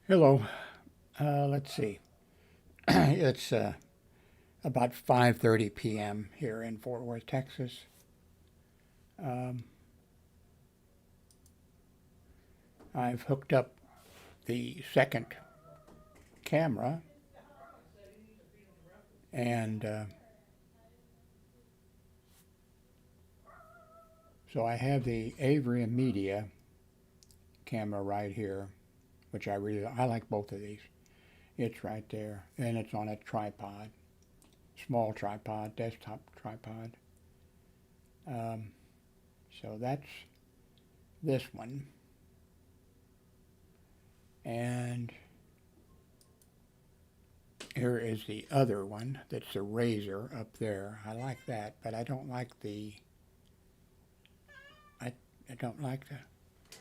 Hello. Let's see. It's about 5:30 p.m. here in Fort Worth, Texas. Um, I've hooked up the second camera, and so I have the Avery Media camera right here, which I like both of these. It's right there, and it's on a tripod, small tripod, desktop tripod. Um, so that's this one, and here is the other one that's a razor up there. I like that, but I don't like I, I don't like the.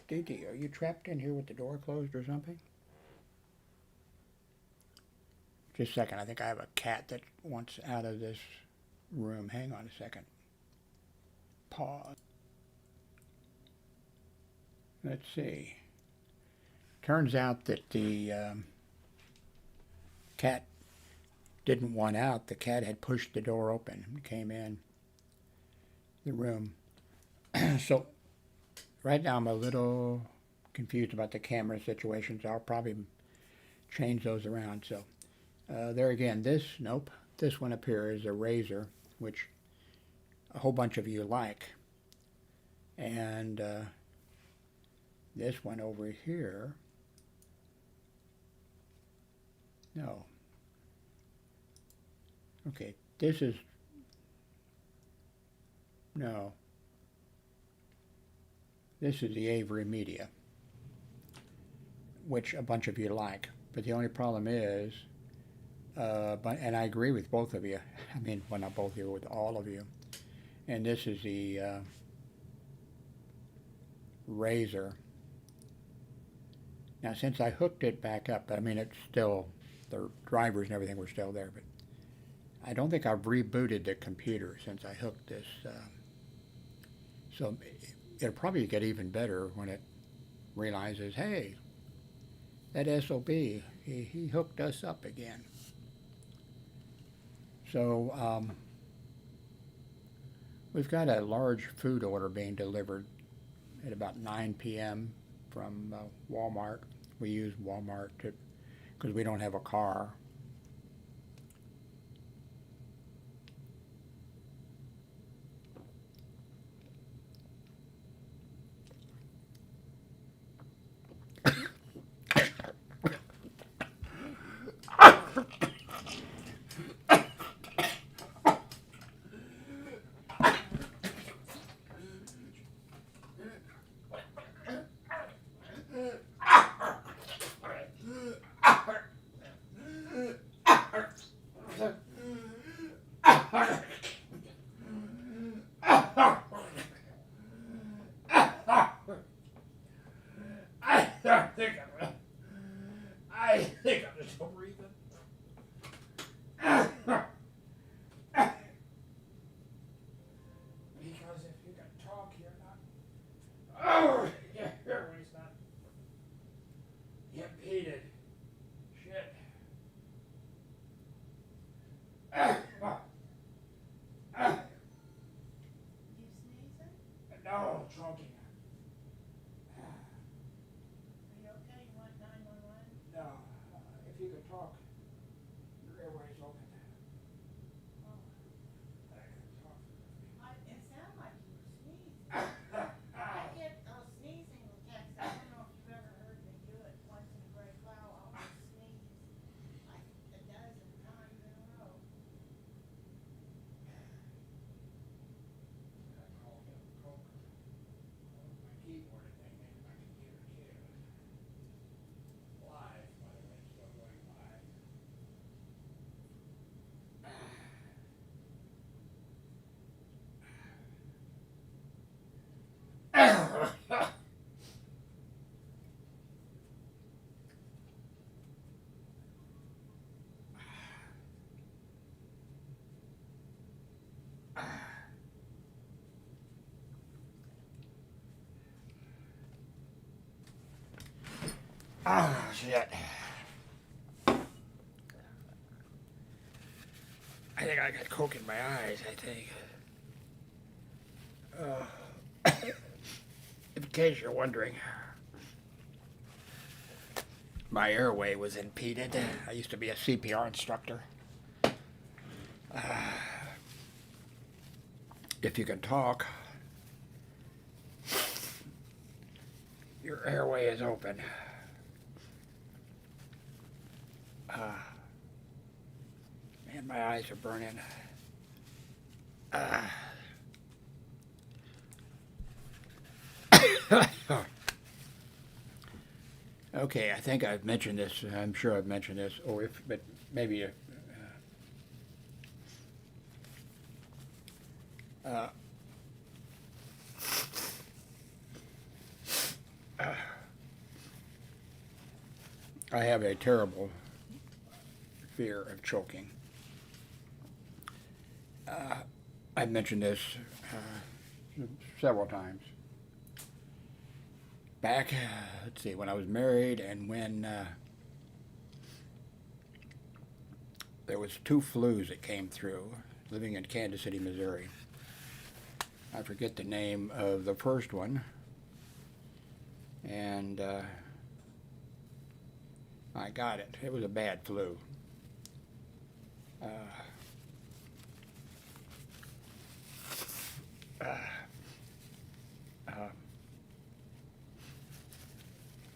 Dee Dee, are you trapped in here with the door closed or something? Just a second. I think I have a cat that wants out of this room. Hang on a second. Pause. Let's see. Turns out that the cat didn't want out. The cat had pushed the door open and came in the room. So right now I'm a little confused about the camera situation, so I'll probably change those around. So there again, nope, this one up here is a razor, which a whole bunch of you like. And this one over here, no. Okay, this is, no. This is the Avery Media, which a bunch of you like. But the only problem is, and I agree with both of you. I mean, well, not both of you, with all of you. And this is the razor. Now, since I hooked it back up, I mean, it's still, the drivers and everything were still there, but I don't think I've rebooted the computer since I hooked this. So it'll probably get even better when it realizes, hey, that SOB, he hooked us up again. So we've got a large food order being delivered at about 9 p.m. from Walmart. We use Walmart because we don't have a car. I think I'm just breathing. Because if you can talk, you're not. Oh, your airway's not impeded. Shit. You sneezing? No, choking. Are you okay? You want 911? No, if you could talk. Ah, shit. I think I got coke in my eyes, I think. In case you're wondering, my airway was impeded. I used to be a CPR instructor. If you can talk, your airway is open. Man, my eyes are burning. Okay, I think I've mentioned this. I'm sure I've mentioned this, or if, but maybe. I have a terrible fear of choking. I've mentioned this several times. Back, let's see, when I was married and when there was 2 flus that came through, living in Kansas City, Missouri. I forget the name of the first one, and I got it. It was a bad flu.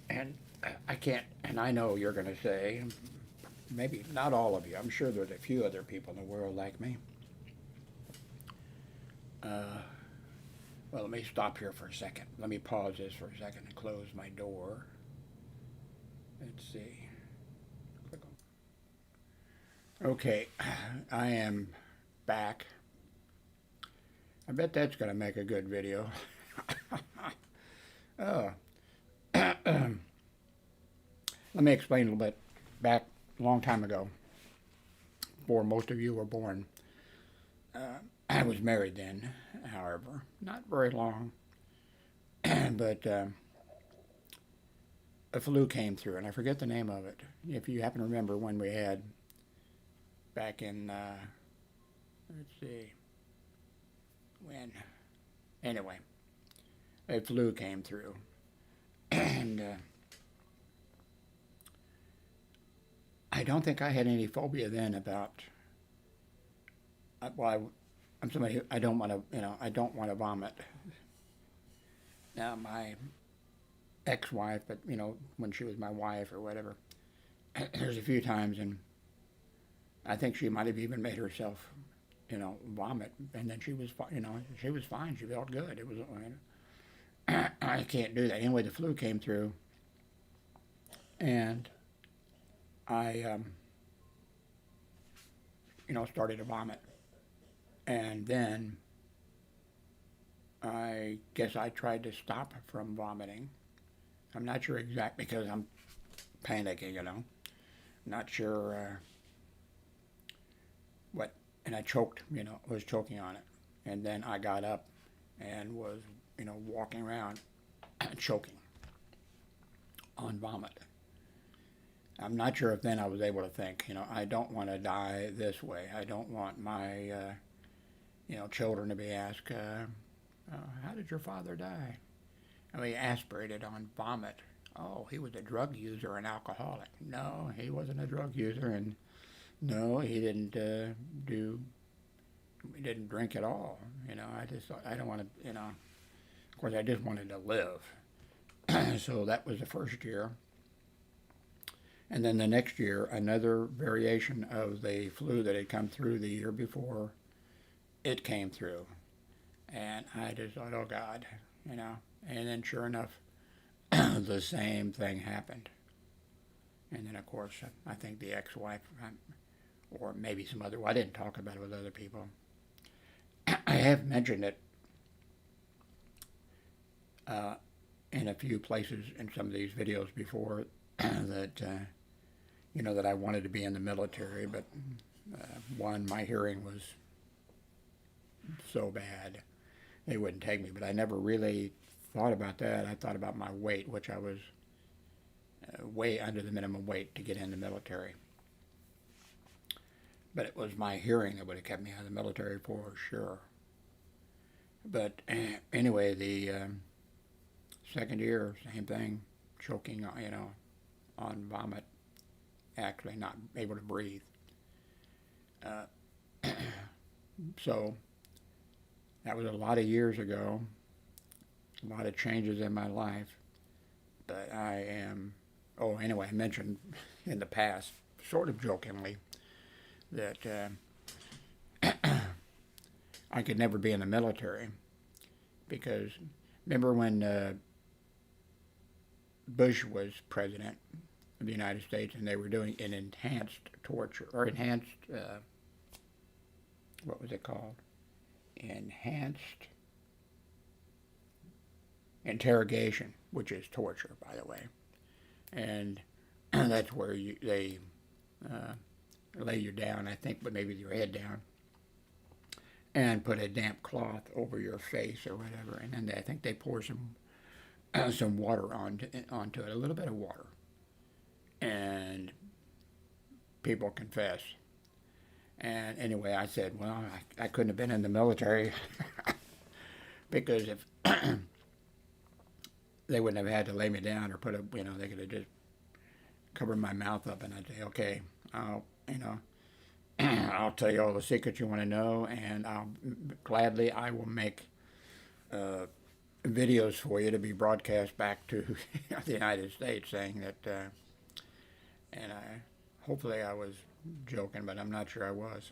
And I can't, and I know you're going to say, maybe not all of you, I'm sure there's a few other people in the world like me. Well, let me stop here for a second. Let me pause this for a second and close my door. Let's see. Click on. Okay, I am back. I bet that's going to make a good video. Let me explain a little bit. Back a long time ago, before most of you were born, I was married then, however, not very long, but a flu came through, and I forget the name of it. If you happen to remember when we had, back in, let's see, when, anyway, a flu came through, and I don't think I had any phobia then about, well, I'm somebody who, I don't want to, I don't want to vomit. Now, my ex-wife, but, when she was my wife or whatever, there's a few times, and I think she might have even made herself, vomit, and then she was, she was fine. She felt good. It was, I can't do that. Anyway, the flu came through, and I, started to vomit. And then I guess I tried to stop from vomiting. I'm not sure exactly because I'm panicking, Not sure what, and I choked, was choking on it. And then I got up and was, walking around choking on vomit. I'm not sure if then I was able to think, I don't want to die this way. I don't want my, children to be asked, how did your father die? He aspirated on vomit. Oh, he was a drug user and alcoholic. No, he wasn't a drug user, and no, he didn't he didn't drink at all. I just thought, I don't want to, of course, I just wanted to live. So that was the first year. And then the next year, another variation of the flu that had come through the year before, it came through. And I just thought, oh God, And then sure enough, the same thing happened. And then, of course, I think the ex-wife, or maybe some other, well, I didn't talk about it with other people. I have mentioned it in a few places in some of these videos before that, that I wanted to be in the military, but one, my hearing was so bad they wouldn't take me, but I never really thought about that. I thought about my weight, which I was way under the minimum weight to get in the military. But it was my hearing that would have kept me out of the military for sure. But anyway, the second year, same thing, choking, on vomit, actually not able to breathe. So that was a lot of years ago, a lot of changes in my life. But anyway, I mentioned in the past, sort of jokingly, that I could never be in the military because remember when Bush was president of the United States and they were doing an enhanced torture or enhanced what was it called? Enhanced interrogation, which is torture, by the way, and that's where they lay you down, I think, but maybe with your head down, and put a damp cloth over your face or whatever, and then I think they pour some water onto it, a little bit of water, and people confess. And anyway, I said, well, I couldn't have been in the military because if they wouldn't have had to lay me down or they could have just covered my mouth up, and I'd say, okay, I'll tell you all the secrets you want to know, and I will make videos for you to be broadcast back to the United States, saying that, hopefully I was joking, but I'm not sure I was.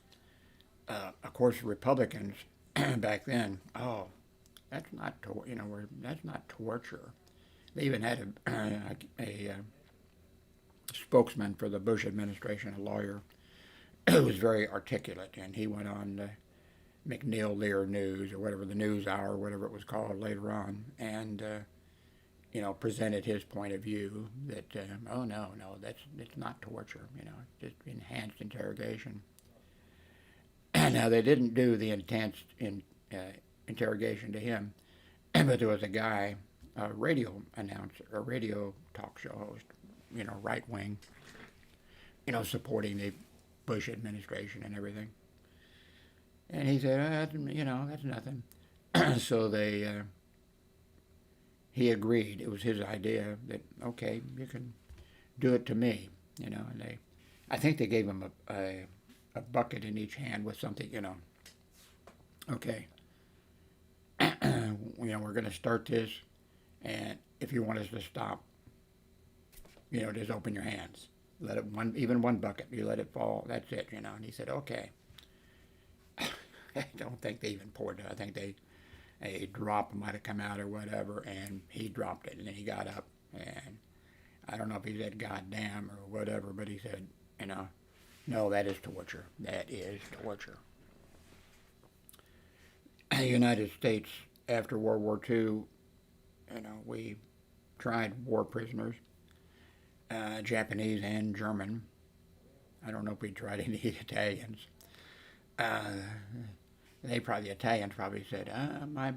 Of course, Republicans back then, that's not that's not torture. They even had a spokesman for the Bush administration, a lawyer, who was very articulate, and he went on McNeil Lear News or whatever, the News Hour, whatever it was called later on, and presented his point of view that it's not torture, it's just enhanced interrogation. Now they didn't do the enhanced interrogation to him, but there was a guy, a radio announcer, a radio talk show host, right wing, supporting the Bush administration and everything. And he said, that's nothing. So he agreed. It was his idea that, okay, you can do it to me, and I think they gave him a bucket in each hand with something, okay, we're going to start this, and if you want us to stop, just open your hands. Let it even one bucket, you let it fall, that's it, and he said, okay. I don't think they even poured it. I think a drop might have come out or whatever, and he dropped it, and then he got up, and I don't know if he said goddamn or whatever, but he said, no, that is torture. That is torture. The United States, after World War II, we tried war prisoners, Japanese and German. I don't know if we tried any Italians. The Italians probably said, my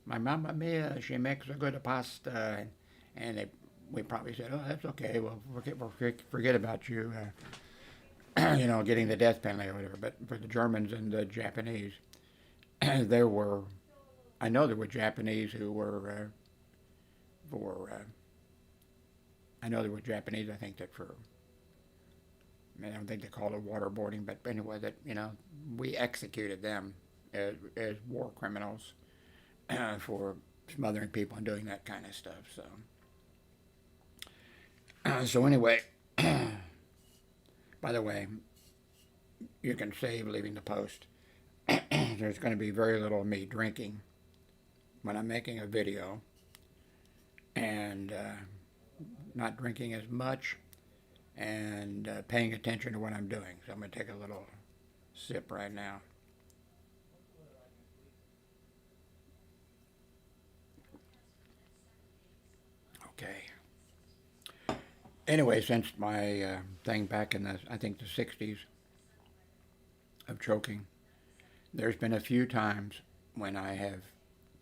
mamma mia, she makes a good pasta, and we probably said, oh, that's okay, we'll forget about you, getting the death penalty or whatever. But for the Germans and the Japanese, I know there were Japanese who were I know there were Japanese, I think, that I don't think they called it waterboarding, but anyway, that, we executed them as war criminals for smothering people and doing that kind of stuff. So anyway, by the way, you can save leaving the post. There's going to be very little of me drinking when I'm making a video, and not drinking as much, and paying attention to what I'm doing. So I'm going to take a little sip right now. Okay. Anyway, since my thing back in I think the 60s of choking, there's been a few times when I have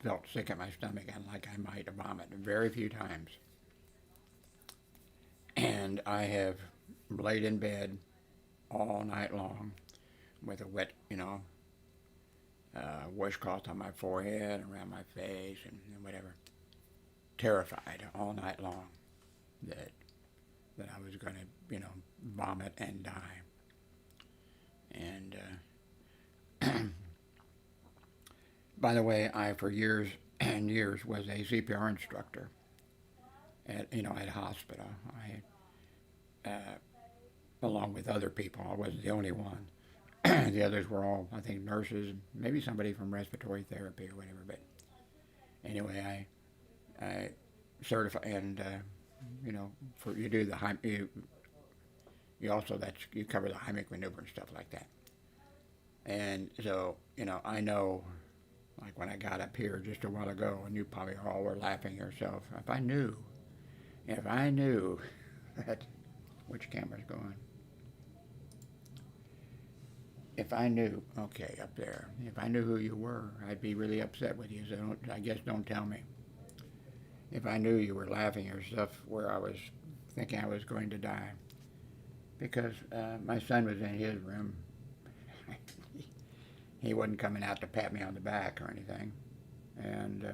felt sick at my stomach and like I might vomit. Very few times. And I have laid in bed all night long with a wet, washcloth on my forehead and around my face and whatever. Terrified all night long that I was going to, vomit and die. And by the way, I for years and years was a CPR instructor at at a hospital. Along with other people, I wasn't the only one. The others were all, I think, nurses, maybe somebody from respiratory therapy or whatever. But anyway, I certify and for you do the you also you cover the Heimlich maneuver and stuff like that. And so I know, like when I got up here just a while ago, and you probably all were laughing yourself. If I knew that which camera's going. If I knew, okay, up there, if I knew who you were, I'd be really upset with you, so I guess don't tell me. If I knew you were laughing or stuff where I was thinking I was going to die. Because my son was in his room. He wasn't coming out to pat me on the back or anything. And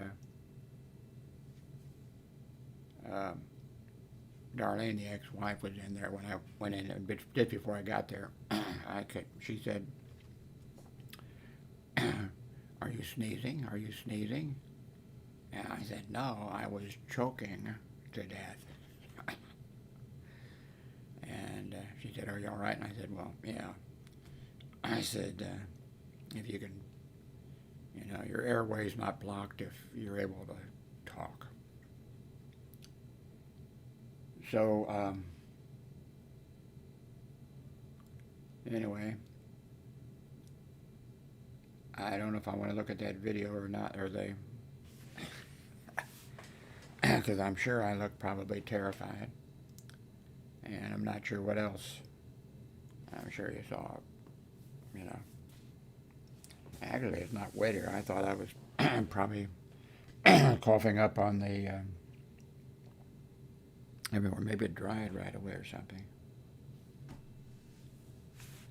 Darlene, the ex-wife, was in there when I went in, and just before I got there, she said, "Are you sneezing? Are you sneezing?" And I said, "No, I was choking to death." And she said, "Are you all right?" And I said, "Well, yeah." I said, "If you can, your airway's not blocked if you're able to talk." So, anyway, I don't know if I want to look at that video or not, or because I'm sure I look probably terrified, and I'm not sure what else. I'm sure you saw, Actually, it's not wet here. I thought I was probably coughing up on the everywhere. Maybe it dried right away or something.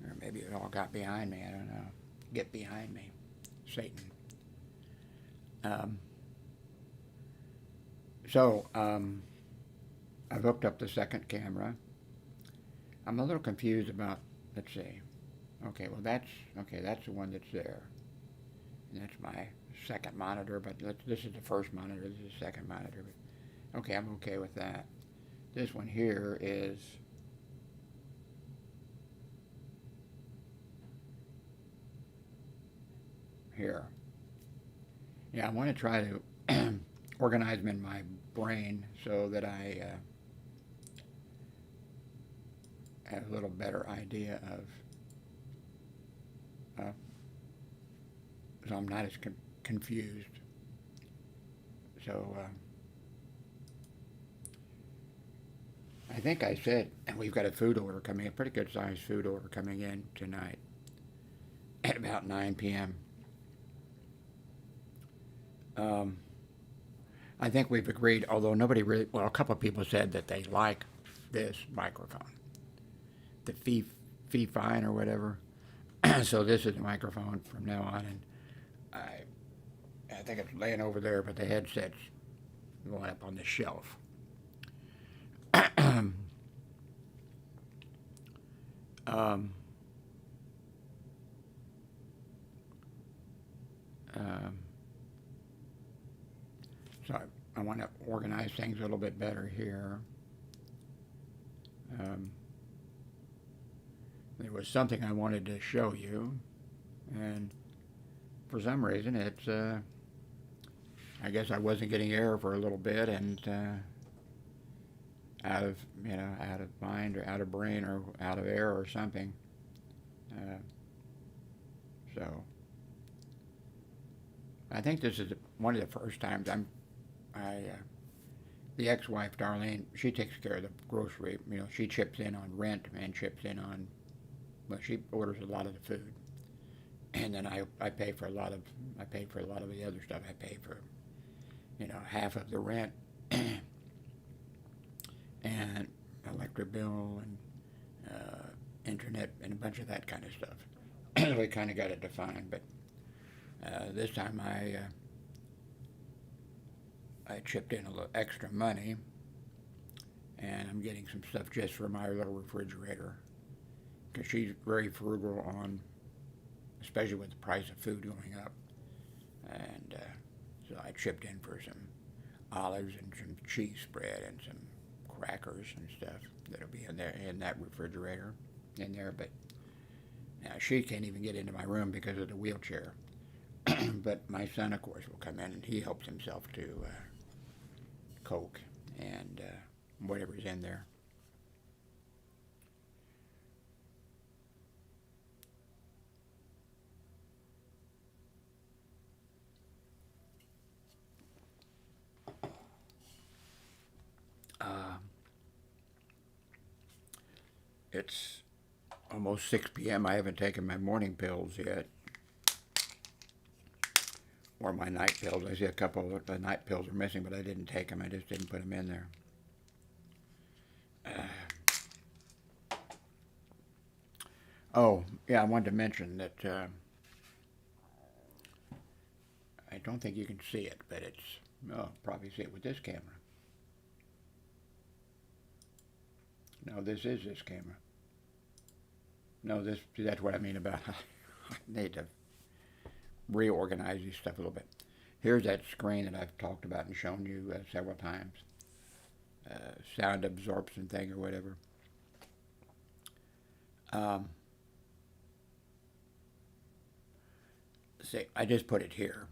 Or maybe it all got behind me. I don't know. Get behind me, Satan. I've hooked up the second camera. I'm a little confused about, let's see. Okay, well that's the one that's there. And that's my second monitor, but this is the first monitor, this is the second monitor. But, okay, I'm okay with that. This one here is here. Yeah, I want to try to organize them in my brain so that I have a little better idea of so I'm not as confused. So I think I said we've got a food order coming, a pretty good sized food order coming in tonight at about 9 p.m. I think we've agreed, although nobody really, well, a couple of people said that they like this microphone, the Fine or whatever. So this is the microphone from now on, and I think it's laying over there, but the headset's going up on the shelf. So I want to organize things a little bit better here. There was something I wanted to show you, and for some reason it's I guess I wasn't getting air for a little bit, and out of mind or out of brain or out of air or something. So I think this is one of the first times the ex-wife Darlene, she takes care of the grocery. She chips in on rent and chips in on, well, she orders a lot of the food, and then I pay for a lot of the other stuff. I pay for half of the rent and electric bill and internet and a bunch of that kind of stuff. We kind of got it defined, but this time I chipped in a little extra money, and I'm getting some stuff just for my little refrigerator, because she's very frugal on, especially with the price of food going up, and so I chipped in for some olives and some cheese spread and some crackers and stuff that'll be in there in that refrigerator in there. But now she can't even get into my room because of the wheelchair. But my son, of course, will come in, and he helps himself to Coke and whatever's in there. It's almost 6 p.m. I haven't taken my morning pills yet, or my night pills. I see a couple of the night pills are missing, but I didn't take them. I just didn't put them in there. Oh, yeah, I wanted to mention that I don't think you can see it, but it's, oh, probably see it with this camera. No, this is this camera. No, that's what I mean about I need to reorganize this stuff a little bit. Here's that screen that I've talked about and shown you several times. Sound absorption thing or whatever. See, I just put it here,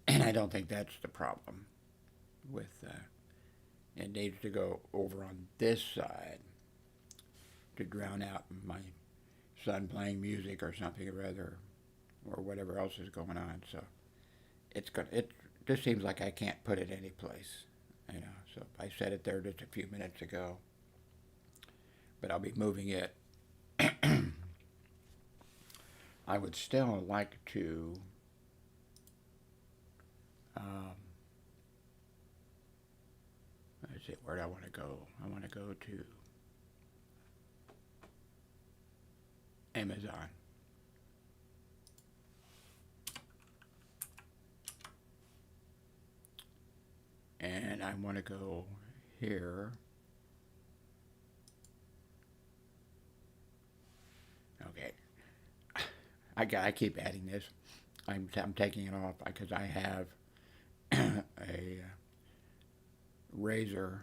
and I don't think that's the problem with it needs to go over on this side to drown out my son playing music or something or other, or whatever else is going on. So it just seems like I can't put it any place, you know. So I set it there just a few minutes ago, but I'll be moving it. I would still like to let's see, where do I want to go? I want to go to Amazon. And I want to go here. Okay. I keep adding this. I'm taking it off because I have a razor,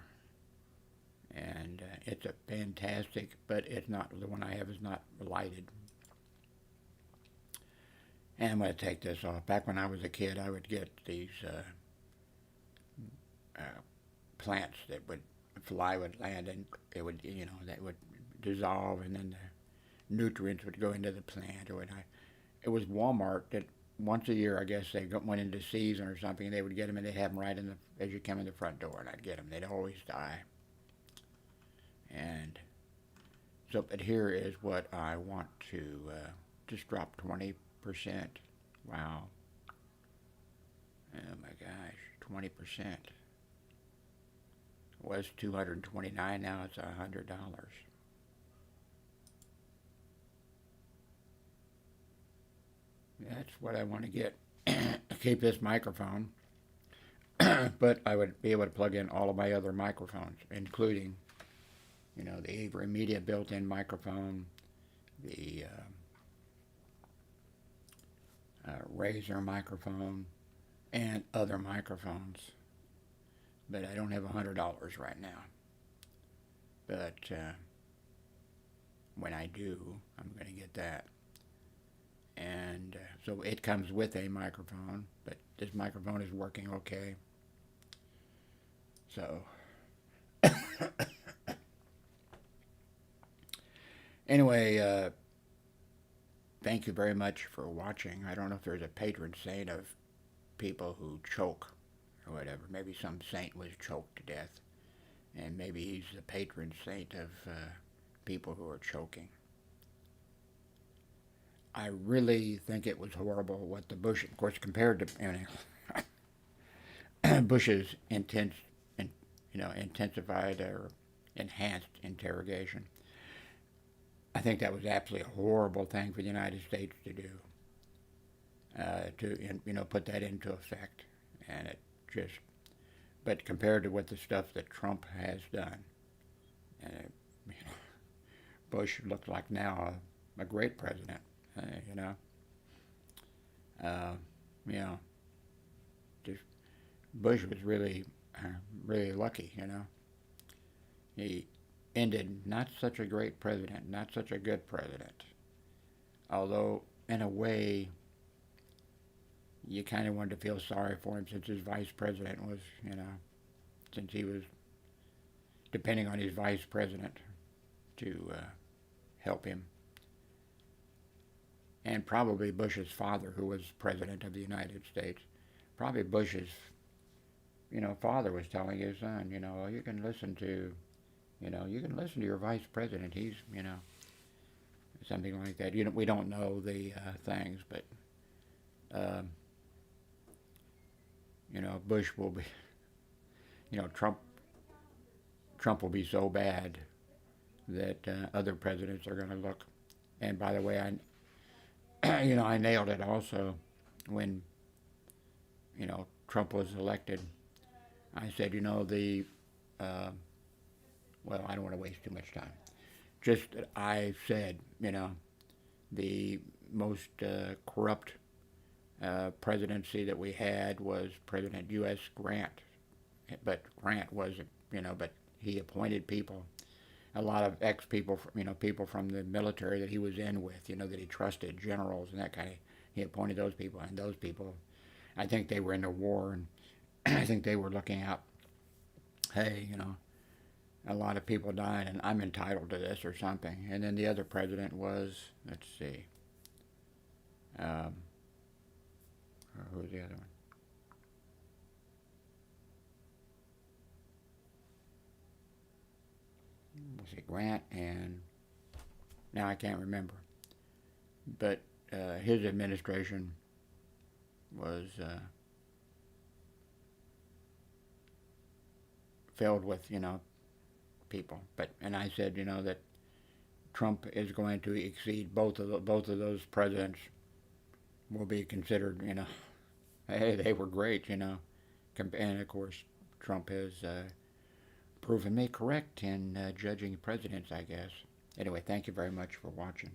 and it's a fantastic, but it's not, the one I have is not lighted. And I'm going to take this off. Back when I was a kid, I would get these plants that would, fly would land, and it would, you know, that would dissolve, and then the nutrients would go into the plant. Or it was Walmart that once a year, I guess, they went into season or something, and they would get them, and they'd have them right in the, as you come in the front door, and I'd get them. They'd always die. And so, but here is what I want to just drop 20%. Wow. Oh my gosh, 20%. It was $229, now it's $100. That's what I want to get. Keep this microphone, but I would be able to plug in all of my other microphones, including, you know, the Avery Media built-in microphone, the Razer microphone, and other microphones. But I don't have $100 right now. But when I do, I'm going to get that. And so it comes with a microphone, but this microphone is working okay. So anyway, thank you very much for watching. I don't know if there's a patron saint of people who choke or whatever. Maybe some saint was choked to death, and maybe he's the patron saint of people who are choking. I really think it was horrible what the Bush, of course, compared to, you know, Bush's intensified or enhanced interrogation. I think that was absolutely a horrible thing for the United States to do, put that into effect. And it just, but compared to what the stuff that Trump has done, you know, Bush looks like now a great president, you know. Uh, you know, just Bush was really lucky, you know. He ended not such a great president, not such a good president. Although, in a way, you kind of wanted to feel sorry for him since his vice president was, since he was depending on his vice president to help him. And probably Bush's father, who was president of the United States, probably Bush's, father was telling his son, "Oh, you can listen to, you can listen to your vice president. He's, something like that." We don't know the things, but, Bush will be, Trump will be so bad that other presidents are going to look. And by the way, I nailed it also when, Trump was elected. I said, well, I don't want to waste too much time. Just I said, the most corrupt presidency that we had was President U.S. Grant. But Grant wasn't, but he appointed people, a lot of ex-people, people from the military that he was in with, that he trusted, generals and that kind of, he appointed those people. And those people, I think they were in the war, and I think they were looking out, hey, a lot of people died, and I'm entitled to this or something. And then the other president was, let's see, who was the other one? Was it Grant? And now I can't remember. But his administration was filled with, people. And I said, that Trump is going to exceed both of those presidents. Will be considered, hey, they were great, and of course Trump has proven me correct in judging presidents, I guess. Anyway, thank you very much for watching.